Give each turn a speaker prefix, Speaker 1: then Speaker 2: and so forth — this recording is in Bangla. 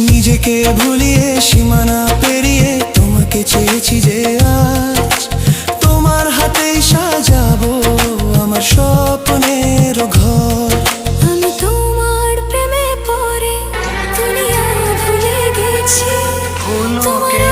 Speaker 1: নিজেকে ভুলিয়ে সীমানা পেরিয়ে তোমাকে চেয়েছি যে আজ তোমার হাতেই সাজাবো আমার স্বপ্নের ঘর।
Speaker 2: আমি তোমার প্রেমে পড়ে দুনিয়া ভুলে গেছি, তোমার